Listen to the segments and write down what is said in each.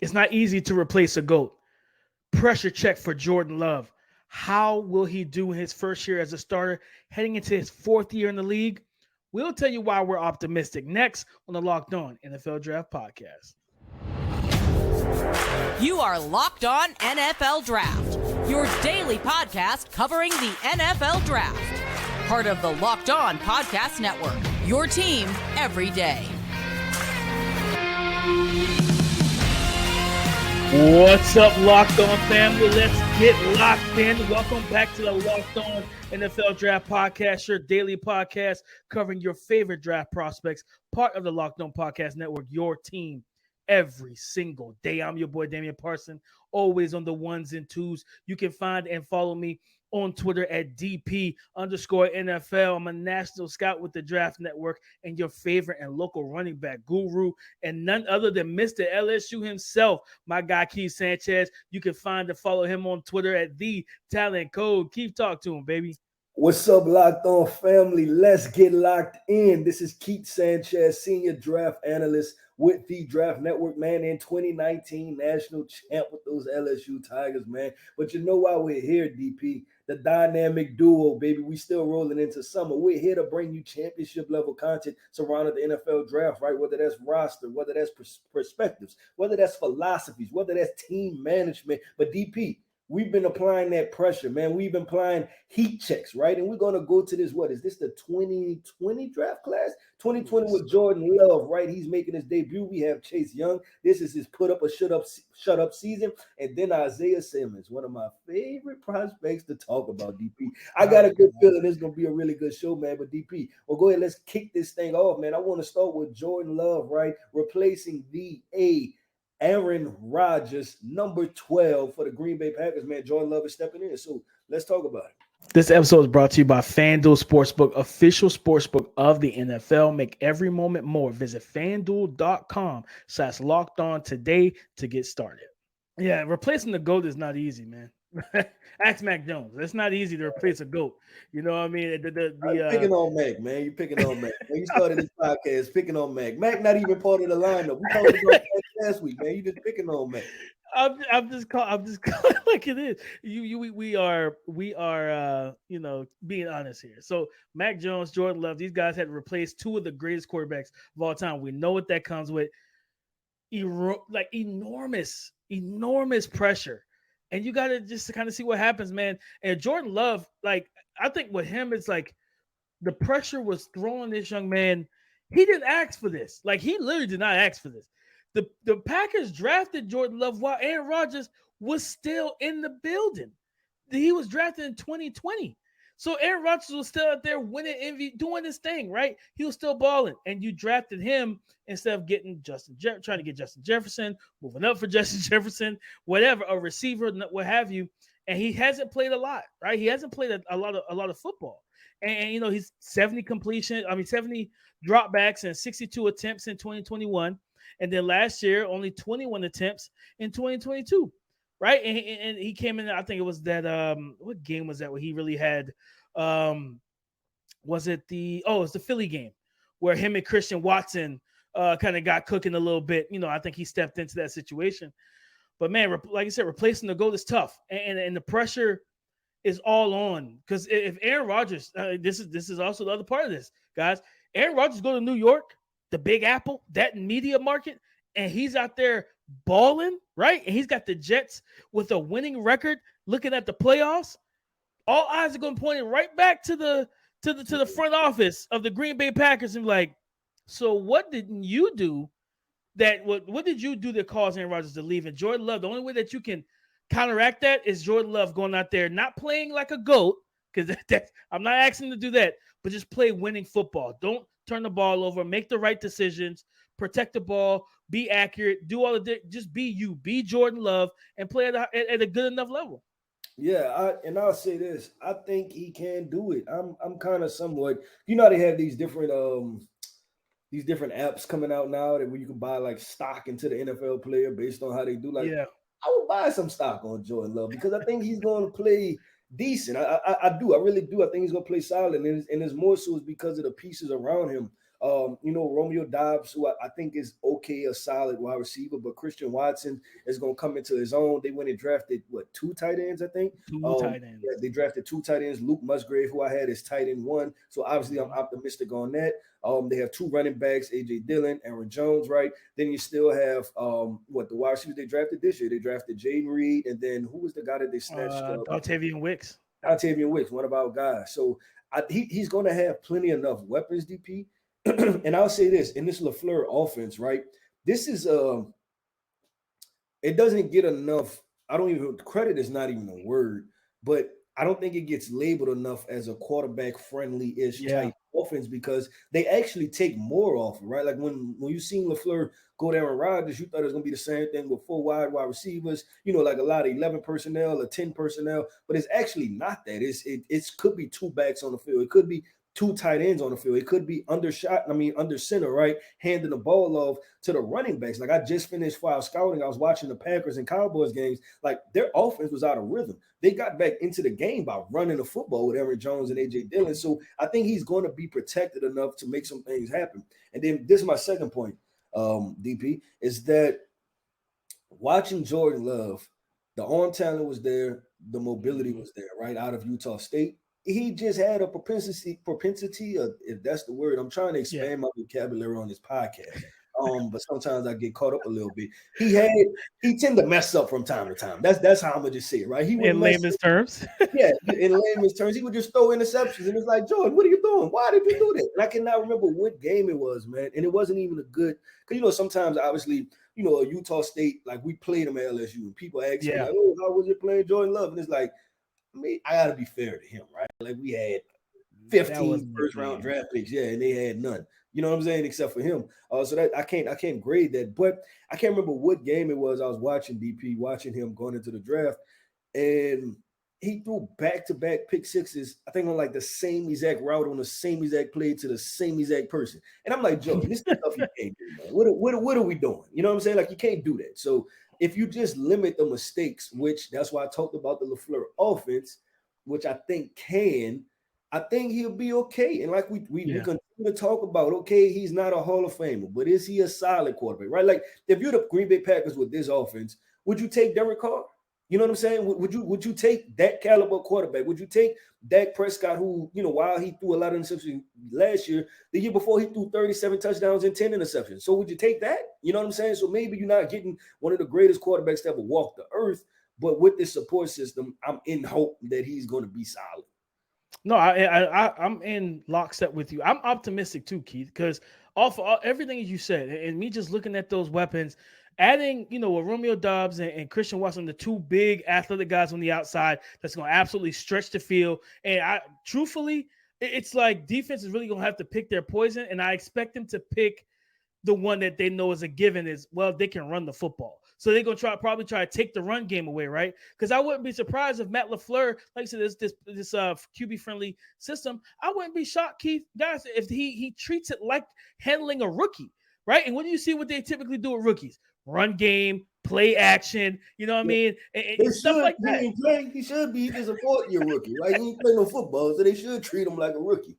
It's not easy to replace a GOAT. Pressure check for Jordan Love. How will he do in his first year as a starter, heading into his fourth year in the league? We'll tell you why we're optimistic next on the Locked On NFL Draft Podcast. You are Locked On NFL Draft, your daily podcast covering the NFL Draft. Part of the Locked On Podcast Network, your team every day. What's up, Locked On family? Let's get locked in. Welcome back to the Locked On NFL Draft Podcast, your daily podcast covering your favorite draft prospects, part of the Locked On Podcast Network, your team every single day. I'm your boy, Damian Parson, always on the ones and twos. You can find and follow me on Twitter at DP_NFL. I'm a national scout with the Draft Network and your favorite and local running back guru, and none other than Mr. LSU himself, my guy Keith Sanchez. You can find and follow him on Twitter at The Talent Code. Keith, talk to him, baby. What's up, Locked On family? Let's get locked in. This is Keith Sanchez, senior draft analyst with the Draft Network, man, in 2019 national champ with those LSU Tigers, man. But you know why we're here, DP? The dynamic duo, baby. We still rolling into summer. We're here to bring you championship-level content surrounding the NFL draft, right? Whether that's roster, whether that's perspectives, whether that's philosophies, whether that's team management. But DP, we've been applying that pressure, man. We've been applying heat checks, right? And we're going to go to this, what is this, the 2020 draft class? 2020 with Jordan Love, right? He's making his debut. We have Chase Young. This is his put up or shut up season. And then Isaiah Simmons, one of my favorite prospects to talk about, DP. I got a good feeling this is going to be a really good show, man. But DP, well, go ahead. Let's kick this thing off, man. I want to start with Jordan Love, right? Replacing the Aaron Rodgers, number 12 for the Green Bay Packers, man. Jordan Love is stepping in. So let's talk about it. This episode is brought to you by FanDuel Sportsbook, official sportsbook of the NFL. Make every moment more. Visit FanDuel.com/lockedon today to get started. Yeah, replacing the GOAT is not easy, man. Ask Mac Jones. It's not easy to replace a GOAT. You know what I mean? Picking on Mac, man. You're picking on Mac. When you started this podcast, picking on Mac. Mac not even part of the lineup. We talked about that last week, man. You just picking on Mac. I'm just calling like it is. We are being honest here. So Mac Jones, Jordan Love, these guys had to replace two of the greatest quarterbacks of all time. We know what that comes with. Enormous pressure. And you got to just kind of see what happens, man. And Jordan Love, like, I think with him, it's like the pressure was thrown this young man. He didn't ask for this. Like, he literally did not ask for this. The Packers drafted Jordan Love while Aaron Rodgers was still in the building. He was drafted in 2020. So Aaron Rodgers was still out there winning MVP, doing this thing, right? He was still balling. And you drafted him instead of getting trying to get Justin Jefferson, moving up for Justin Jefferson, whatever, a receiver, what have you. And he hasn't played a lot, right? He hasn't played a lot of football. And he's 70 dropbacks and 62 attempts in 2021. And then last year, only 21 attempts in 2022, right? And he came in, I think it was that, what game was that where he really had, was it it's the Philly game where him and Christian Watson kind of got cooking a little bit. I think he stepped into that situation. But, man, like I said, replacing the GOAT is tough. And the pressure is all on. Because if Aaron Rodgers, this is also the other part of this, guys. Aaron Rodgers go to New York, the Big Apple, that media market, and he's out there balling, right? And he's got the Jets with a winning record looking at the playoffs. All eyes are going to point it right back to the front office of the Green Bay Packers and be like, so what didn't you do what did you do that caused Aaron Rodgers to leave? And Jordan Love, the only way that you can counteract that is Jordan Love going out there, not playing like a GOAT, because I'm not asking him to do that, but just play winning football. Don't turn the ball over, make the right decisions, protect the ball, be accurate, do all of that. Just be you, be Jordan Love, and play at a good enough level. Yeah, I'll say this. I think he can do it. I'm kind of somewhat, they have these different apps coming out now that where you can buy like stock into the NFL player based on how they do. Like, yeah. I would buy some stock on Jordan Love because I think he's going to play decent. I do. I really do. I think he's going to play solid. And it's more so because of the pieces around him Romeo Dobbs, who I think is okay, a solid wide receiver, but Christian Watson is going to come into his own. They went and drafted, 2 tight ends, I think? Two tight ends. Yeah, they drafted 2 tight ends. Luke Musgrave, who I had, is tight end 1. So obviously I'm optimistic on that. They have 2 running backs, A.J. Dillon, Aaron Jones, right? Then you still have, the wide receivers they drafted this year. They drafted Jaden Reed, and then who was the guy that they snatched up? Dontavian Wicks. Dontavian Wicks, one of our guys. So he's going to have plenty enough weapons, DP. And I'll say this, in this LaFleur offense, right? This is it doesn't get enough. Credit is not even a word, but I don't think it gets labeled enough as a quarterback friendly-ish type offense because they actually take more off, right? Like when you seen LaFleur go to Aaron Rodgers, you thought it was going to be the same thing with 4 wide receivers, like a lot of 11 personnel or 10 personnel, but it's actually not that. It could be 2 backs on the field. It could be 2 tight ends on the field. It could be under center, right? Handing the ball off to the running backs. Like I just finished file scouting. I was watching the Packers and Cowboys games. Like their offense was out of rhythm. They got back into the game by running the football with Aaron Jones and A.J. Dillon. So I think he's going to be protected enough to make some things happen. And then this is my second point, DP, is that watching Jordan Love, the arm talent was there, the mobility was there, right, out of Utah State. He just had a propensity, if that's the word. I'm trying to expand my vocabulary on this podcast. But sometimes I get caught up a little bit. He tend to mess up from time to time. That's how I'm gonna just say it, right? He would in layman's terms. Yeah, in layman's terms, he would just throw interceptions, and it's like, Jordan, what are you doing? Why did you do that? And I cannot remember what game it was, man. And it wasn't even a good, because sometimes obviously, a Utah State, like we played them at LSU, and people ask me, like, oh, how was it playing Jordan Love? And it's like, I gotta be fair to him, right? Like we had 15 first-round draft picks, and they had none. You know what I'm saying? Except for him. So that I can't grade that. But I can't remember what game it was. I was watching him going into the draft, and he threw back-to-back pick sixes, I think on like the same exact route on the same exact play to the same exact person. And I'm like, Joe, this is stuff you can't do, man. What are we doing? You know what I'm saying? Like you can't do that. So if you just limit the mistakes, which that's why I talked about the LaFleur offense, which I think he'll be okay. And like we continue to talk about, okay, he's not a Hall of Famer, but is he a solid quarterback, right? Like if you're the Green Bay Packers with this offense, would you take Derek Carr? You know what I'm saying? Would you take that caliber quarterback? Would you take Dak Prescott, who, while he threw a lot of interceptions last year, the year before he threw 37 touchdowns and 10 interceptions. So would you take that? You know what I'm saying? So maybe you're not getting one of the greatest quarterbacks to ever walk the earth, but with this support system, I'm in hope that he's going to be solid. No, I'm in lockstep with you. I'm optimistic too, Keith, because off everything you said, and me just looking at those weapons, adding, with Romeo Dobbs and Christian Watson, the 2 big athletic guys on the outside, that's going to absolutely stretch the field. And truthfully, it's like defense is really going to have to pick their poison, and I expect them to pick the one that they know is a given is, well, they can run the football. So they're going to probably try to take the run game away, right? Because I wouldn't be surprised if Matt LaFleur, like I said, this QB-friendly system, I wouldn't be shocked, Keith, guys, if he treats it like handling a rookie, right? And when you see what they typically do with rookies, run game, play action, you know what I mean? And stuff like that. He should be just a 4th-year rookie, right? He ain't playing no football, so they should treat him like a rookie.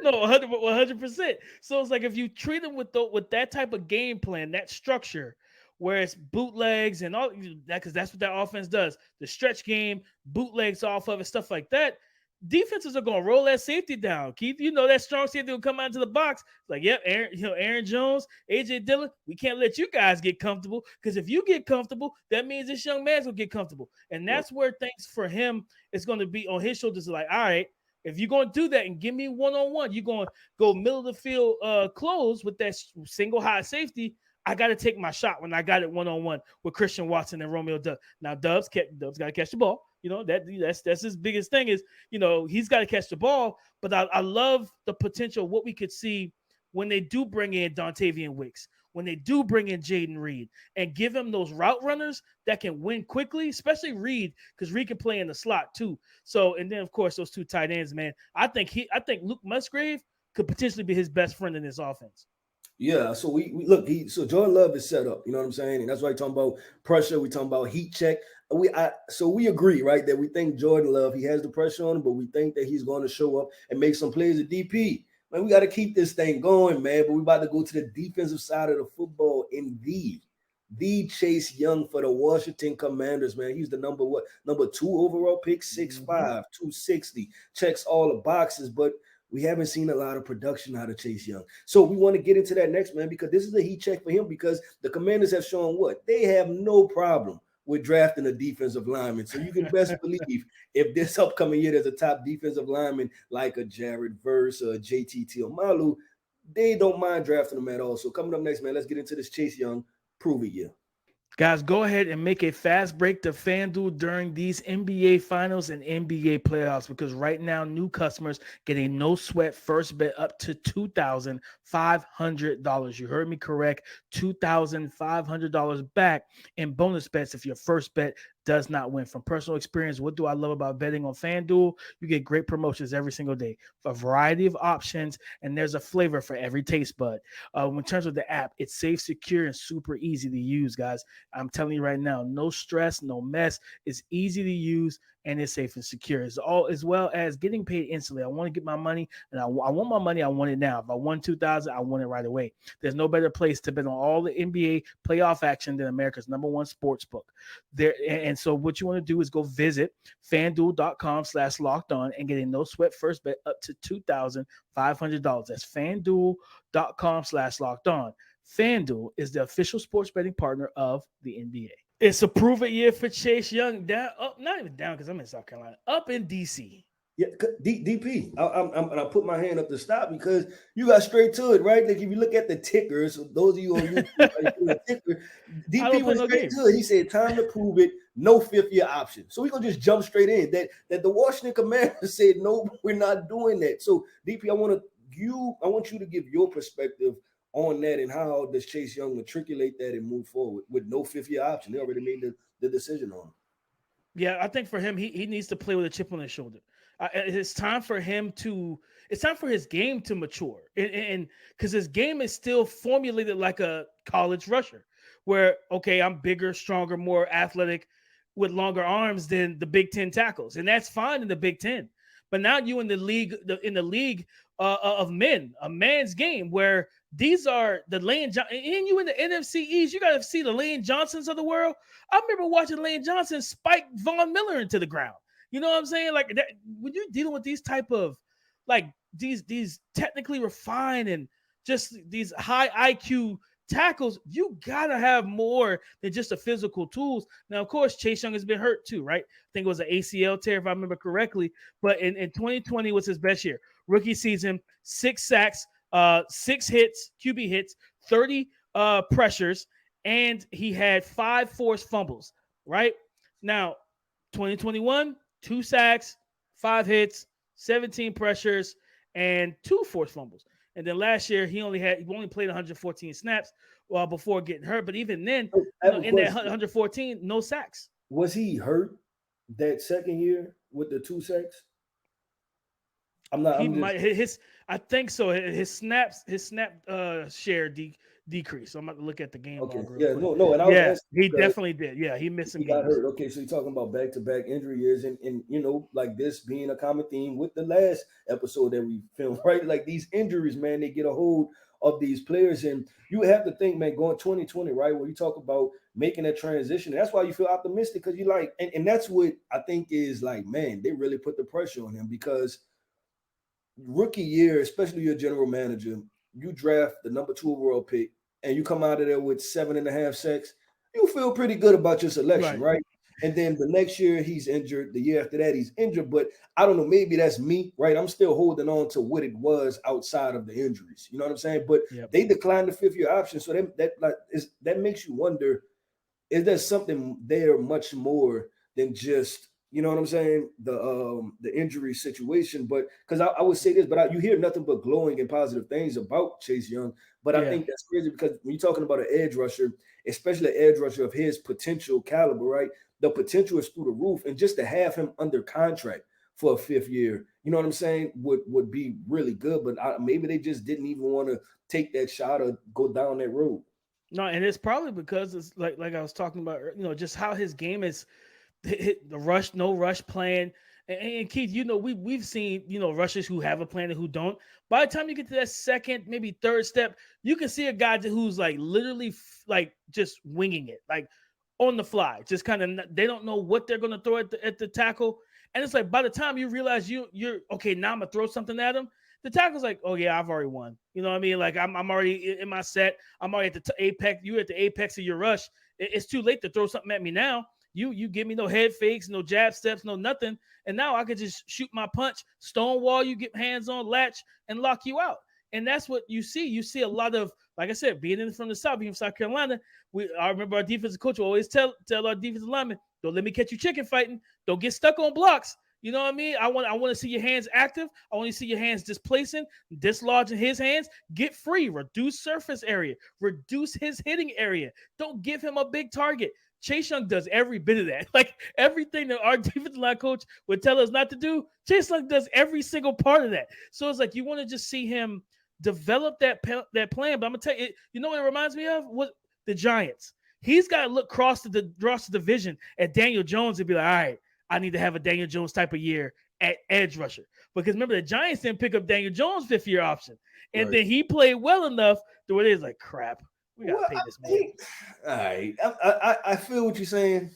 No, 100%. So it's like if you treat them with that type of game plan, that structure, where it's bootlegs and all that, because that's what that offense does. The stretch game, bootlegs off of it, stuff like that. Defenses are going to roll that safety down. Keith, that strong safety will come out into the box. It's like, yep, Aaron Jones, A.J. Dillon, we can't let you guys get comfortable, because if you get comfortable, that means this young man's going to get comfortable. And that's where things for him is going to be on his shoulders. Like, all right, if you're going to do that and give me one-on-one, you're going to go middle of the field close with that single high safety, I got to take my shot when I got it one-on-one with Christian Watson and Romeo Doubs. Now, Doubs got to catch the ball. That's his biggest thing is, he's got to catch the ball. But I love the potential, what we could see when they do bring in Dontavian Wicks, when they do bring in Jaden Reed, and give him those route runners that can win quickly, especially Reed, because Reed can play in the slot too. So, and then of course those 2 tight ends, man. I think Luke Musgrave could potentially be his best friend in this offense. Yeah, so we look. So Jordan Love is set up. You know what I'm saying, and that's why we're talking about pressure. We talking about heat check. So we agree, right, that we think Jordan Love, he has the pressure on him, but we think that he's going to show up and make some plays at DP. Man, we got to keep this thing going, man. But we about to go to the defensive side of the football in the Chase Young for the Washington Commanders, man. He's the number 2 overall pick, 6'5", 260. Checks all the boxes, but we haven't seen a lot of production out of Chase Young. So we want to get into that next, man, because this is a heat check for him because the Commanders have shown what? They have no problem with drafting a defensive lineman. So you can best believe if this upcoming year there's a top defensive lineman like a Jared Verse or a JT Tiomalu, they don't mind drafting them at all. So coming up next, man, let's get into this Chase Young prove it year. Guys, go ahead and make a fast break to FanDuel during these NBA Finals and NBA playoffs because right now, new customers get a no-sweat first bet up to $2,500. You heard me correct, $2,500 back in bonus bets if your first bet does not win. From personal experience, what do I love about betting on FanDuel? You get great promotions every single day, a variety of options, and there's a flavor for every taste bud. In terms of the app, it's safe, secure, and super easy to use, guys. I'm telling you right now, no stress, no mess. It's easy to use and it's safe and secure. It's all as well as getting paid instantly. I want to get my money, and I want my money. I want it now. If I won $2,000, I want it right away. There's no better place to bet on all the NBA playoff action than America's #1 sports book. And so what you want to do is go visit FanDuel.com/lockedon and get a no sweat first bet up to $2,500. That's FanDuel.com/lockedon. FanDuel is the official sports betting partner of the NBA. It's a prove-it year for Chase Young. Down, up, not even down because I'm in South Carolina. Up in D.C. Yeah, DP. I put my hand up to stop because you got straight to it, right? Like if you look at the ticker, so those of you on YouTube, the ticker, DP was straight to it. He said, "Time to prove it. No fifth-year option." So we're gonna just jump straight in. That the Washington Commanders said, "No, we're not doing that." So DP, I want you to give your perspective on that and how does Chase Young matriculate that and move forward with no fifth-year option. They already made the decision on him. Yeah, I think for him, he needs to play with a chip on his shoulder. It's time for him it's time for his game to mature. And because his game is still formulated like a college rusher where, okay, I'm bigger, stronger, more athletic with longer arms than the Big Ten tackles. And that's fine in the Big Ten. But now you in the league of men, a man's game where these are the Lane Johnson, and you in the NFC East, you got to see the Lane Johnsons of the world. I remember watching Lane Johnson spike Von Miller into the ground. You know what I'm saying? Like that, when you're dealing with these type of like these technically refined and just these high IQ tackles, you gotta have more than just the physical tools. Now, of course, Chase Young has been hurt too, right? I think it was an ACL tear, if I remember correctly. But in 2020 was his best year. Rookie season, 6 sacks, 6 hits, QB hits, 30 pressures, and he had 5 forced fumbles, right? Now, 2021, 2 sacks, 5 hits, 17 pressures, and 2 forced fumbles. And then last year, he only played 114 snaps before getting hurt. But even then, in that 114, no sacks. Was he hurt that second year with the 2 sacks? I think so. His snap share decreased. So I'm about to look at the game. Okay. Yeah. No. And he definitely did. Yeah, he missed some games. Got hurt. Okay, so you're talking about back-to-back injury years, and like this being a common theme with the last episode that we filmed, right? Like these injuries, man, they get a hold of these players, and you have to think, man, going 2020, right? Where you talk about making that transition, that's why you feel optimistic because you like, and that's what I think is like, man, they really put the pressure on him because rookie year, especially your general manager, you draft the number 2 overall pick and you come out of there with 7.5 sacks, you feel pretty good about your selection, right? And then the next year he's injured. The year after that he's injured. But I don't know, maybe that's me, right? I'm still holding on to what it was outside of the injuries. You know what I'm saying? But they declined the 5th-year option. So that makes you wonder, is there something there much more than just, you know what I'm saying, the injury situation? But because I would say this, but you hear nothing but glowing and positive things about Chase Young. But I think that's crazy because when you're talking about an edge rusher, especially an edge rusher of his potential caliber, right? The potential is through the roof. And just to have him under contract for a 5th year, you know what I'm saying, would be really good. But maybe they just didn't even want to take that shot or go down that road. No, and it's probably because it's like I was talking about, just how his game is. The no rush plan, And Keith, we've seen, rushers who have a plan and who don't. By the time you get to that second, maybe third step, you can see a guy who's like literally like just winging it, like on the fly, just kind of, they don't know what they're going to throw at the tackle. And it's like, by the time you realize you're okay, now I'm going to throw something at him, the tackle's like, oh yeah, I've already won. You know what I mean? Like I'm already in my set. I'm already at the apex. You're at the apex of your rush. It's too late to throw something at me now. You give me no head fakes, no jab steps, no nothing. And now I could just shoot my punch, stonewall you, get hands on, latch, and lock you out. And that's what you see. You see a lot of, like I said, being in from the South, being from South Carolina. I remember our defensive coach will always tell our defensive linemen, don't let me catch you chicken fighting. Don't get stuck on blocks. You know what I mean? I want to see your hands active. I want to see your hands displacing, dislodging his hands. Get free. Reduce surface area. Reduce his hitting area. Don't give him a big target. Chase Young does every bit of that. Like everything that our defensive line coach would tell us not to do, Chase Young does every single part of that. So it's like you want to just see him develop that plan. But I'm gonna tell you, you know what it reminds me of? What the Giants. He's got to look across the division at Daniel Jones and be like, all right, I need to have a Daniel Jones type of year at edge rusher. Because remember, the Giants didn't pick up Daniel Jones' 5th-year option. And then he played well enough to where it's like, crap, we got to pay this man. All right. I feel what you're saying.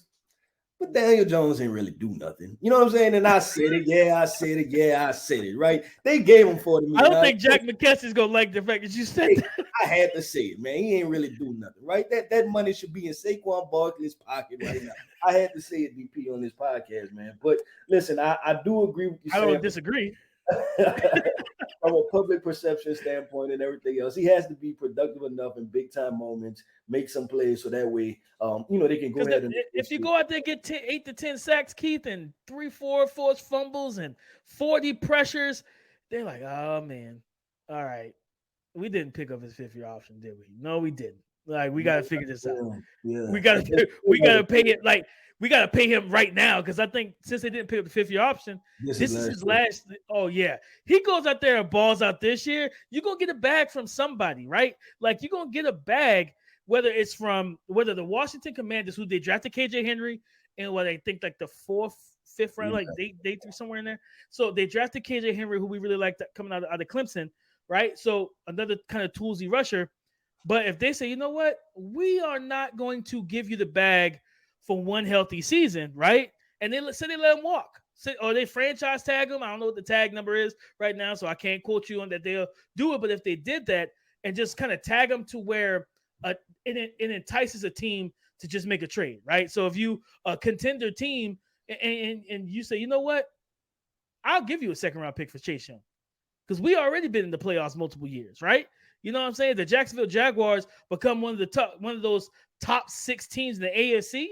But Daniel Jones ain't really do nothing. You know what I'm saying? And I said it. Yeah, I said it. Yeah, I said it. Right? They gave him $40 million. I don't think Jack McKesson's going to like the fact that you said that. I had to say it, man. He ain't really do nothing, right? That money should be in Saquon Barkley's pocket right now. I had to say it, DP, on this podcast, man. But listen, I do agree with you. I don't disagree. From a public perception standpoint and everything else, he has to be productive enough in big time moments, make some plays so that way, they can go ahead and. If you go out there and get 8 to 10 sacks, Keith, and 3-4 forced fumbles and 40 pressures, they're like, oh man, all right, we didn't pick up his 5th-year option, did we? No, we didn't. Like we got to figure this out. Yeah. We got to pay it. Like we got to pay him right now because I think since they didn't pick up the 5th-year option, this is his last. Oh yeah, he goes out there and balls out this year. You're gonna get a bag from somebody, right? Like you're gonna get a bag, whether the Washington Commanders, who they drafted KJ Henry in what I think like the 4th, 5th round, like they threw somewhere in there. So they drafted KJ Henry, who we really liked coming out of Clemson, right? So another kind of toolsy rusher. But if they say, you know what, we are not going to give you the bag for one healthy season, right? And they let him walk. Or they franchise tag him. I don't know what the tag number is right now, so I can't quote you on that they'll do it. But if they did that and just kind of tag him to where it entices a team to just make a trade, right? So if you a contender team and you say, you know what, I'll give you a 2nd-round pick for Chase Young because we already been in the playoffs multiple years, right? You know what I'm saying? The Jacksonville Jaguars become one of those top 6 teams in the AFC.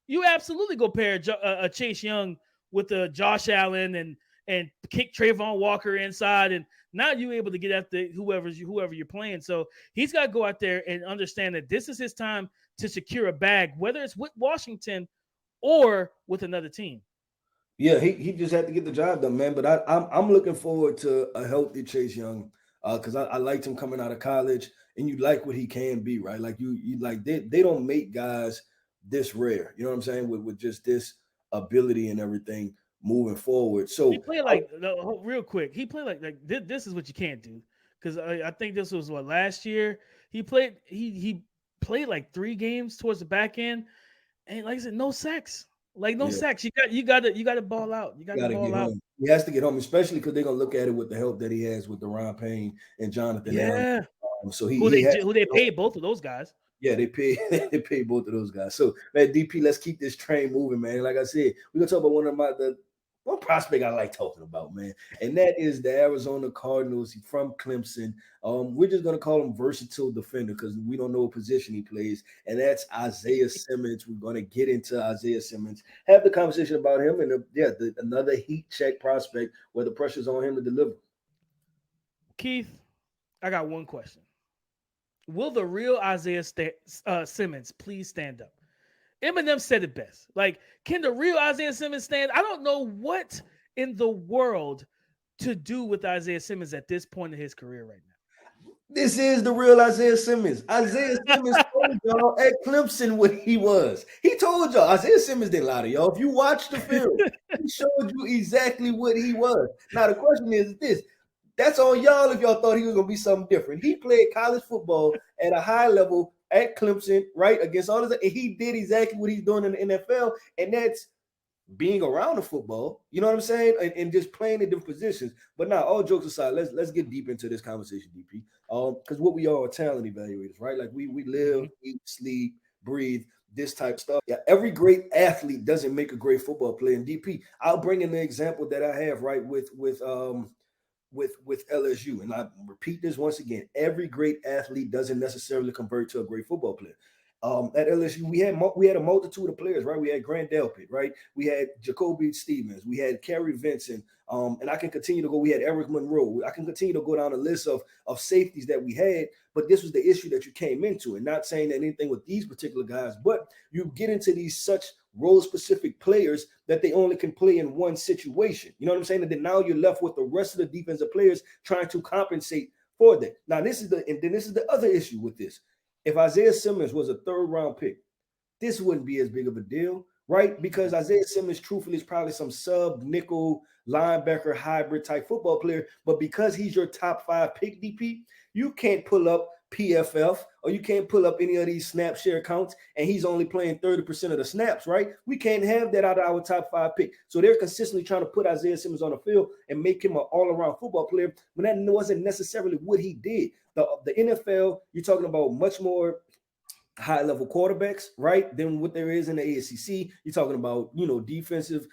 You absolutely go pair a Chase Young with a Josh Allen and kick Trayvon Walker inside, and now you're able to get after whoever you're playing. So he's got to go out there and understand that this is his time to secure a bag, whether it's with Washington or with another team. Yeah, he just had to get the job done, man. But I'm looking forward to a healthy Chase Young. Because I liked him coming out of college, and you like what he can be, right? Like you like they don't make guys this rare, you know what I'm saying? With just this ability and everything moving forward. So he played real quick. He played like this is what you can't do because I think this was last year. He played like 3 games towards the back end, and like I said, no sacks. Like no sacks. You got to ball out. You got to ball out. Home. He has to get home, especially because they're gonna look at it with the help that he has with Deron Payne and Jonathan Allen. So who they paid both of those guys. Yeah, they paid both of those guys. So man, DP, let's keep this train moving, man. Like I said, we're gonna talk about one prospect I like talking about, man, and that is the Arizona Cardinals from Clemson. We're just gonna call him versatile defender because we don't know what position he plays, and that's Isaiah Simmons. We're gonna get into Isaiah Simmons, have the conversation about him, and another heat check prospect where the pressure's on him to deliver. Keith, I got one question: will the real Isaiah Simmons please stand up? Eminem said it best. Like, can the real Isaiah Simmons stand? I don't know what in the world to do with Isaiah Simmons at this point in his career right now. This is the real Isaiah Simmons. Isaiah Simmons told y'all at Clemson what he was. He told y'all. Isaiah Simmons didn't lie to y'all. If you watch the film, he showed you exactly what he was. Now, the question is this. That's on y'all if y'all thought he was going to be something different. He played college football at a high level at Clemson, right, against all of that. And he did exactly what he's doing in the NFL, and that's being around the football, you know what I'm saying, and just playing in different positions. But now, all jokes aside, let's get deep into this conversation, DP. Because what we are talent evaluators, right? Like we live, eat, sleep, breathe this type of stuff. Yeah, every great athlete doesn't make a great football player. And DP, I'll bring in the example that I have right with LSU, and I repeat this once again: every great athlete doesn't necessarily convert to a great football player. At LSU, we had a multitude of players, right? We had Grant Delpit, right? We had Jacoby Stevens, we had Kerry Vincent, and I can continue to go. We had Eric Monroe. I can continue to go down a list of safeties that we had, but this was the issue that you came into, and not saying that anything with these particular guys, but you get into these such role-specific players that they only can play in one situation. You know what I'm saying? And then now you're left with the rest of the defensive players trying to compensate for that. Now, this is the other issue with this. If Isaiah Simmons was a third-round pick, this wouldn't be as big of a deal, right? Because Isaiah Simmons, truthfully, is probably some sub-nickel linebacker hybrid type football player. But because he's your top 5 pick, DP, you can't pull up PFF or you can't pull up any of these snap share counts, and he's only playing 30% of the snaps, right? We can't have that out of our top 5 pick. So they're consistently trying to put Isaiah Simmons on the field and make him an all-around football player, but that wasn't necessarily what he did. The NFL, you're talking about much more high-level quarterbacks, right, than what there is in the ACC. You're talking about, offenses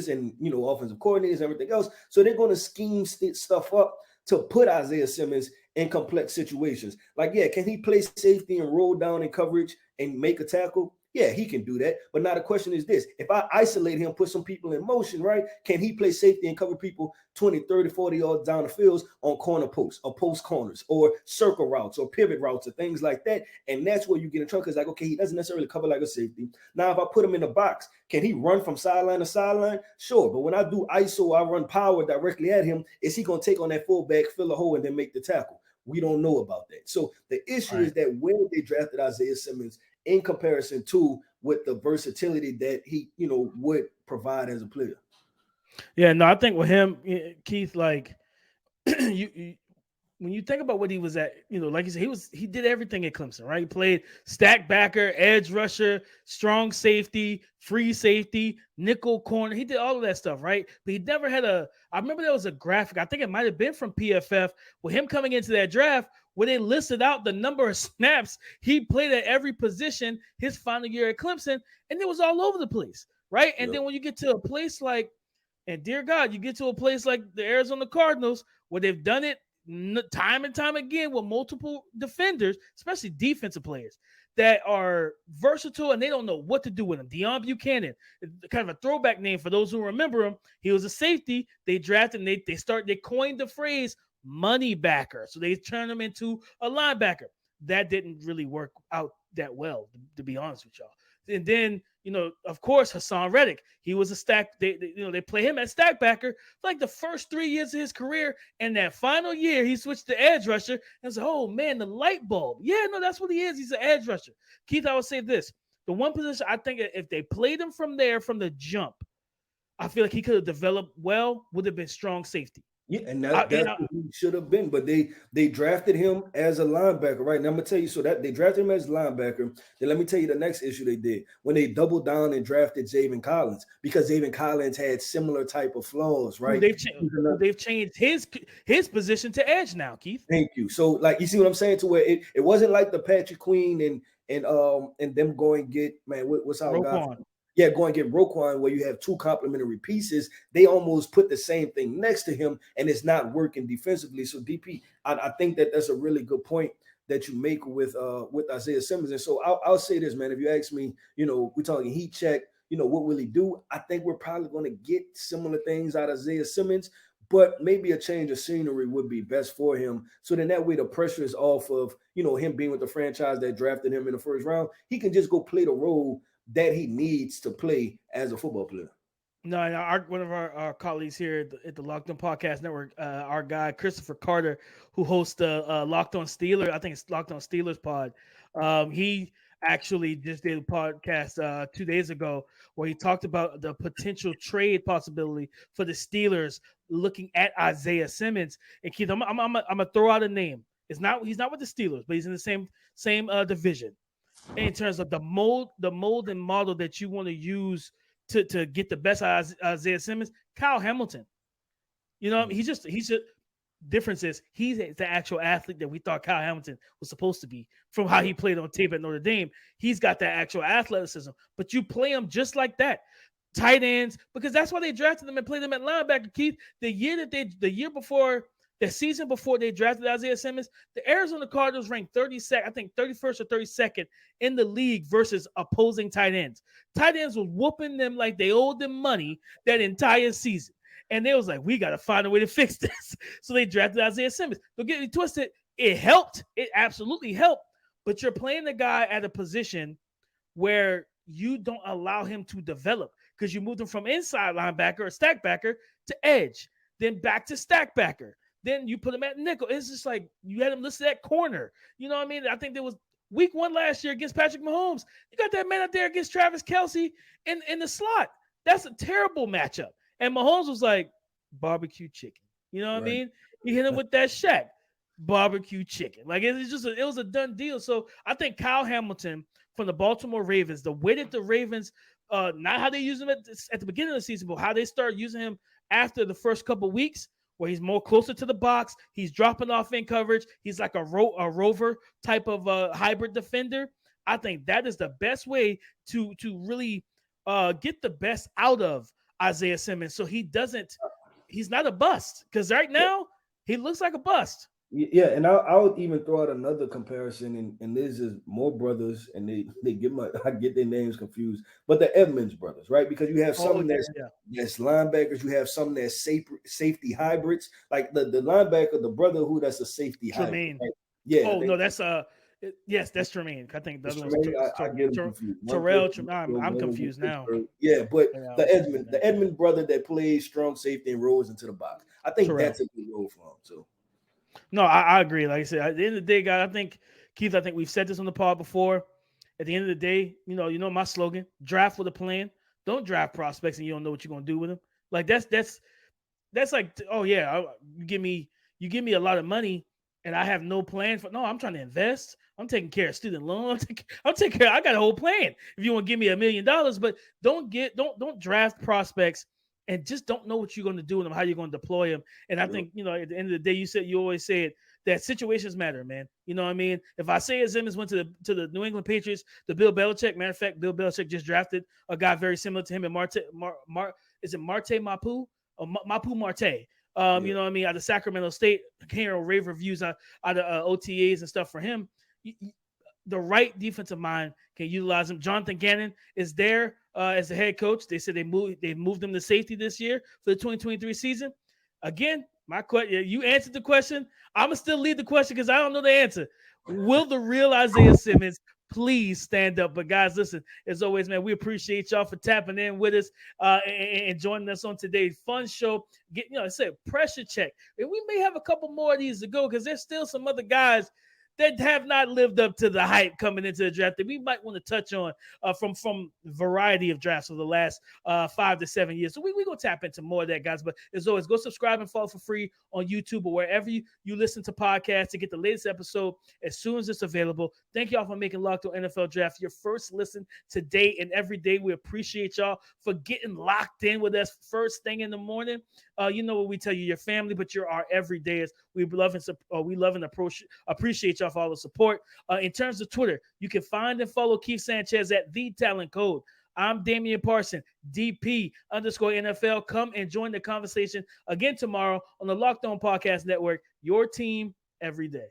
and, offensive coordinators and everything else. So they're going to scheme stuff up to put Isaiah Simmons in complex situations. Like, yeah, can he play safety and roll down in coverage and make a tackle? Yeah, he can do that. But now the question is this. If I isolate him, put some people in motion, right, can he play safety and cover people 20, 30, 40 yards down the fields on corner posts or post corners or circle routes or pivot routes or things like that? And that's where you get in trouble because, like, okay, he doesn't necessarily cover like a safety. Now, if I put him in the box, can he run from sideline to sideline? Sure. But when I do ISO, I run power directly at him. Is he going to take on that fullback, fill a hole, and then make the tackle? We don't know about that. So the issue is that when they drafted Isaiah Simmons in comparison to with the versatility that he, would provide as a player. Yeah, no, I think with him, Keith, like when you think about what he was at, like you said, he did everything at Clemson, right? He played stack backer, edge rusher, strong safety, free safety, nickel corner. He did all of that stuff, right? But he never had I remember there was a graphic, I think it might have been from PFF, with him coming into that draft where they listed out the number of snaps he played at every position his final year at Clemson, and it was all over the place, right? And then when you get to a place like, and dear God, you get to a place like the Arizona Cardinals where they've done it time and time again with multiple defenders, especially defensive players that are versatile and they don't know what to do with him. Deion Buchanan, kind of a throwback name for those who remember him. He was a safety. They drafted and they coined the phrase money backer. So they turned him into a linebacker. That didn't really work out that well, to be honest with y'all. And then, of course, Hassan Reddick, he was a stack. They play him at stack backer for like the first 3 years of his career. And that final year, he switched to edge rusher. And I was like, oh man, the light bulb. Yeah, no, that's what he is. He's an edge rusher. Keith, I would say this: the one position I think if they played him from the jump, I feel like he could have developed well. Would have been strong safety. Yeah, and that's what he should have been. But they drafted him as a linebacker, right? Now I'm gonna tell you, so that they drafted him as a linebacker. Then let me tell you the next issue they did when they doubled down and drafted Zaven Collins, because Zaven Collins had similar type of flaws, right? They've changed his position to edge now, Keith. Thank you. So, like, you see what I'm saying? To where it wasn't like the Patrick Queen and them going get, man, what's our guy? Yeah, go and get Roquan, where you have two complementary pieces. They almost put the same thing next to him, and it's not working defensively. So, DP, I think that's a really good point that you make with Isaiah Simmons. And so I'll say this, man. If you ask me, we're talking heat check, what will he do? I think we're probably going to get similar things out of Isaiah Simmons, but maybe a change of scenery would be best for him. So then that way the pressure is off of, him being with the franchise that drafted him in the first round. He can just go play the role that he needs to play as a football player. No, one of our colleagues here at the Locked On Podcast Network, our guy Christopher Carter, who hosts the Locked On Steelers, I think it's Locked On Steelers pod. He actually just did a podcast 2 days ago where he talked about the potential trade possibility for the Steelers, looking at Isaiah Simmons. And Keith, I'm gonna throw out a name. He's not with the Steelers, but he's in the same division in terms of the mold and model that you want to use to get the best out of Isaiah Simmons. Kyle Hamilton. You know, he's just difference is he's the actual athlete that we thought Kyle Hamilton was supposed to be from how he played on tape at Notre Dame. He's got that actual athleticism, but you play him just like that. Tight ends, because that's why they drafted them and played them at linebacker, Keith. The season before they drafted Isaiah Simmons, the Arizona Cardinals ranked 32nd, I think 31st or 32nd in the league versus opposing tight ends. Tight ends was whooping them like they owed them money that entire season. And they was like, we got to find a way to fix this. So they drafted Isaiah Simmons. Don't get me twisted. It helped. It absolutely helped. But you're playing the guy at a position where you don't allow him to develop because you moved him from inside linebacker or stack backer to edge, then back to stack backer. Then you put him at nickel. It's just like you had him listed at corner. You know what I mean? I think there was week 1 last year against Patrick Mahomes. You got that man out there against Travis Kelce in the slot. That's a terrible matchup. And Mahomes was like, barbecue chicken. You know what I mean? He hit him with that Shaq, barbecue chicken. Like it was a done deal. So I think Kyle Hamilton from the Baltimore Ravens, the way that the Ravens, not how they use him at the beginning of the season, but how they start using him after the first couple of weeks, where he's more closer to the box, he's dropping off in coverage, he's like a rover type of hybrid defender. I think that is the best way to really get the best out of Isaiah Simmons, so he's not a bust, because right now he looks like a bust. Yeah, and I would even throw out another comparison, and this is more brothers, and they I get their names confused, but the Edmonds brothers, right? Because you have some that's linebackers, you have some that's safety hybrids, like the linebacker, the brother who that's a safety hybrid. Right? Yeah. Oh no, that's yes, that's Tremaine. I think the other one's I get confused. Terrell. I'm confused now. Yeah, but the Edmund brother that plays strong safety and rolls into the box. I think Terrell. That's a good role for him too. No, I agree. Like I said, at the end of the day, guys, I think we've said this on the pod before. At the end of the day, you know my slogan: draft with a plan. Don't draft prospects and you don't know what you're gonna do with them. Like that's like, oh yeah, you give me a lot of money and I have no plan for. No, I'm trying to invest. I'm taking care of student loans. I'm taking care. I got a whole plan. If you want to give me $1 million, but don't draft prospects and just don't know what you're going to do with them, how you're going to deploy them. And I think, at the end of the day, you always said that situations matter, man. You know what I mean? If Isaiah Simmons went to the New England Patriots, the Bill Belichick, matter of fact, Bill Belichick just drafted a guy very similar to him in Marte Mapu or Mapu Marte. You know what I mean? Out of Sacramento State, hearing rave reviews out of OTAs and stuff for him. The right defensive mind can utilize him. Jonathan Gannon is there as the head coach. They said they moved him to safety this year for the 2023 season. Again, my question, you answered the question. I'm gonna still leave the question because I don't know the answer. Will the real Isaiah Simmons please stand up? But guys, listen, as always, man, we appreciate y'all for tapping in with us and joining us on today's fun show. I said pressure check, and we may have a couple more of these to go because there's still some other guys that have not lived up to the hype coming into the draft that we might want to touch on from variety of drafts over the last 5 to 7 years. So we're going to tap into more of that, guys. But as always, go subscribe and follow for free on YouTube or wherever you listen to podcasts to get the latest episode as soon as it's available. Thank y'all for making Locked On NFL Draft your first listen today and every day. We appreciate y'all for getting locked in with us first thing in the morning. You know what we tell you, your family, but you're our everydayers. We love and appreciate y'all for all the support. In terms of Twitter, you can find and follow Keith Sanchez at The Talent Code. I'm Damian Parson, DP_NFL. Come and join the conversation again tomorrow on the Locked On Podcast Network, your team every day.